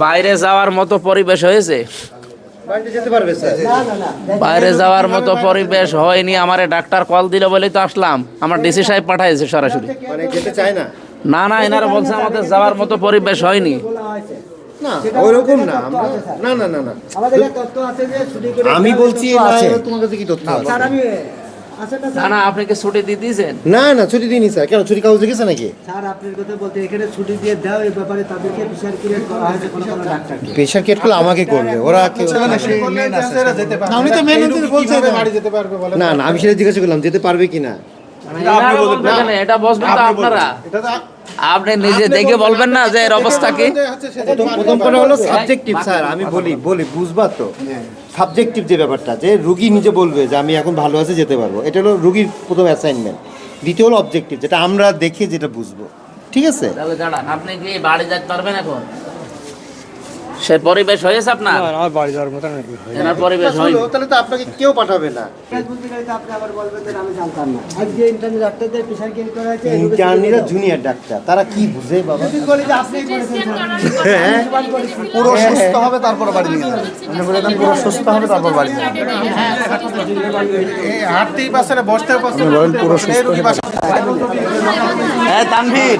বাইরে যাওয়ার মতো পরিবেশ হয়েছে? বাইরে যাওয়ার মতো পরিবেশ হয়নি। আমারে ডাক্তার কল দিল বলেই তো আসলাম। আমার ডিসি সাহেব পাঠাইছে সরাসরি। মানে যেতে চায় না? না না, এনারা বলছে আমাদের যাওয়ার মতো পরিবেশ হয়নি। না ওইরকম না, না না না না, আমি বলছি তোমার কাছে কি তথ্য আছে? না না, আপনি কি ছুটি দিয়ে দিয়েছেন? না না, ছুটি দিইনি স্যার। কেন, ছুটি কাগজ দেখেছে নাকি? স্যার আপনার কথা বলতে এখানে ছুটি দিয়ে দাও, এই ব্যাপারে তাদেরকে প্রেশার ক্রিয়েট করা হয়েছে কোনো কোনো ডাক্তারকে। প্রেশার ক্রিয়েট করলে আমাকে করবে ওরা কেউ? উনি তো মেন বলছেন বাড়ি যেতে পারবে বলে। না না, আমি সেটা জিজ্ঞাসা করলাম যেতে পারবে কিনা। এনারা বলবে কেন? এটা বসবেন তো আপনারা। আপনি নিজে দেখে বলবেন না যে এর অবস্থা কি? প্রথম কথা হলো সাবজেক্টিভ স্যার, আমি বলি বুঝবা তো, সাবজেক্টিভ যে ব্যাপারটা, যে রুগী নিজে বলবে যে আমি এখন ভালো আছে যেতে পারবো, এটা হলো রুগীর প্রথম অ্যাসাইনমেন্ট। দ্বিতীয় হলো অবজেক্টিভ, যেটা আমরা দেখে যেটা বুঝবো। ঠিক আছে, তাহলে দাঁড়ান, আপনি কি বাড়ি যেতে পারবেন এখন? সে পরিবেশ হয়েছে আপনার? আমার বাড়ি যাওয়ার মতো নাকি? এনার পরিবেশ হয়নি। তাহলে তো আপনাকে কেউ পাঠাবে না। আপনি আবার বলবেন যে আমি জানতাম না। আজকে ইন্টারনি ডাক্তারদের প্রেশার ক্রিয়েট করা হয়েছে। ইন্টার্নিরা জুনিয়র ডাক্তার, তারা কি বুঝে বাবা? বলি যে আপনি করেছেন হ্যাঁ, পুরো সুস্থ হবে তারপর বাড়ি নিয়ে যাবে। আমি বলে দিলাম পুরো সুস্থ হবে তারপর বাড়ি নিয়ে যাবে। এই হাঁটতেই পারছে না, বসতেও পারছে না। পুরো সুস্থ। তানভীর